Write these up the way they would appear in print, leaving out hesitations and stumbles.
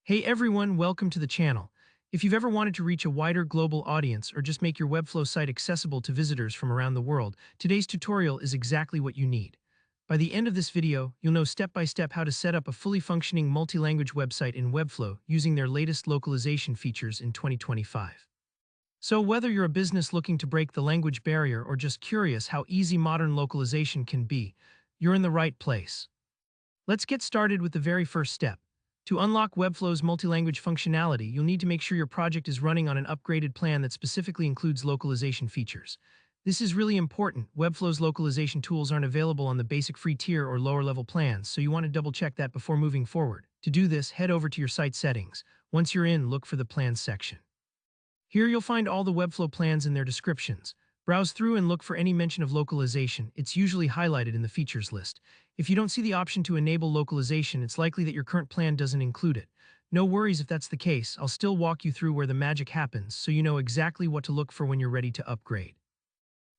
Hey everyone, welcome to the channel. If you've ever wanted to reach a wider global audience or just make your Webflow site accessible to visitors from around the world, today's tutorial is exactly what you need. By the end of this video, you'll know step by step how to set up a fully functioning multi-language website in Webflow using their latest localization features in 2025. So whether you're a business looking to break the language barrier or just curious how easy modern localization can be, you're in the right place. Let's get started with the very first step. To unlock Webflow's multi-language functionality, you'll need to make sure your project is running on an upgraded plan that specifically includes localization features. This is really important. Webflow's localization tools aren't available on the basic free tier or lower-level plans, so you want to double-check that before moving forward. To do this, head over to your site settings. Once you're in, look for the Plans section. Here you'll find all the Webflow plans and their descriptions. Browse through and look for any mention of localization. It's usually highlighted in the features list. If you don't see the option to enable localization, it's likely that your current plan doesn't include it. No worries if that's the case. I'll still walk you through where the magic happens so you know exactly what to look for when you're ready to upgrade.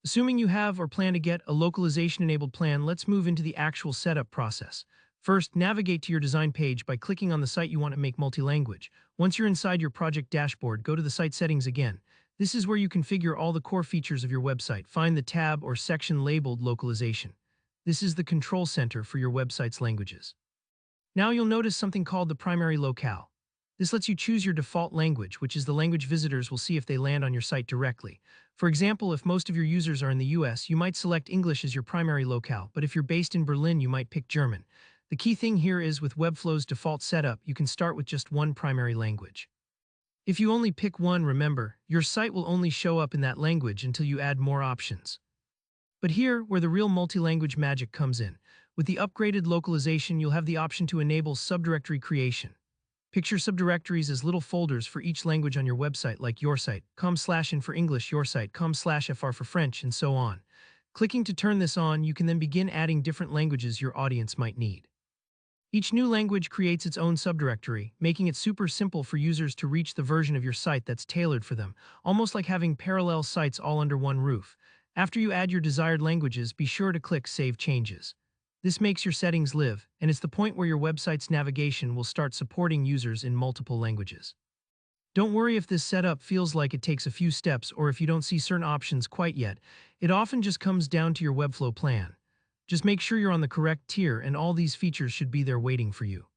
Assuming you have or plan to get a localization-enabled plan, let's move into the actual setup process. First, navigate to your design page by clicking on the site you want to make multi-language. Once you're inside your project dashboard, go to the site settings again. This is where you configure all the core features of your website. Find the tab or section labeled Localization. This is the control center for your website's languages. Now you'll notice something called the primary locale. This lets you choose your default language, which is the language visitors will see if they land on your site directly. For example, if most of your users are in the US, you might select English as your primary locale, but if you're based in Berlin, you might pick German. The key thing here is with Webflow's default setup, you can start with just one primary language. If you only pick one, remember, your site will only show up in that language until you add more options. But here, where the real multi-language magic comes in. With the upgraded localization, you'll have the option to enable subdirectory creation. Picture subdirectories as little folders for each language on your website, like your site, com/in for English, your site, com/fr for French, and so on. Clicking to turn this on, you can then begin adding different languages your audience might need. Each new language creates its own subdirectory, making it super simple for users to reach the version of your site that's tailored for them, almost like having parallel sites all under one roof. After you add your desired languages, be sure to click Save Changes. This makes your settings live, and it's the point where your website's navigation will start supporting users in multiple languages. Don't worry if this setup feels like it takes a few steps or if you don't see certain options quite yet. It often just comes down to your Webflow plan. Just make sure you're on the correct tier and all these features should be there waiting for you.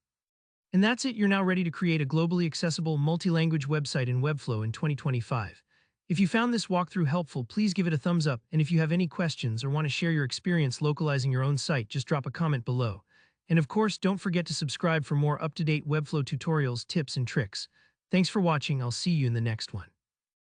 And that's it, you're now ready to create a globally accessible multi-language website in Webflow in 2025. If you found this walkthrough helpful, please give it a thumbs up, and if you have any questions or want to share your experience localizing your own site, just drop a comment below. And of course, don't forget to subscribe for more up-to-date Webflow tutorials, tips, and tricks. Thanks for watching, I'll see you in the next one.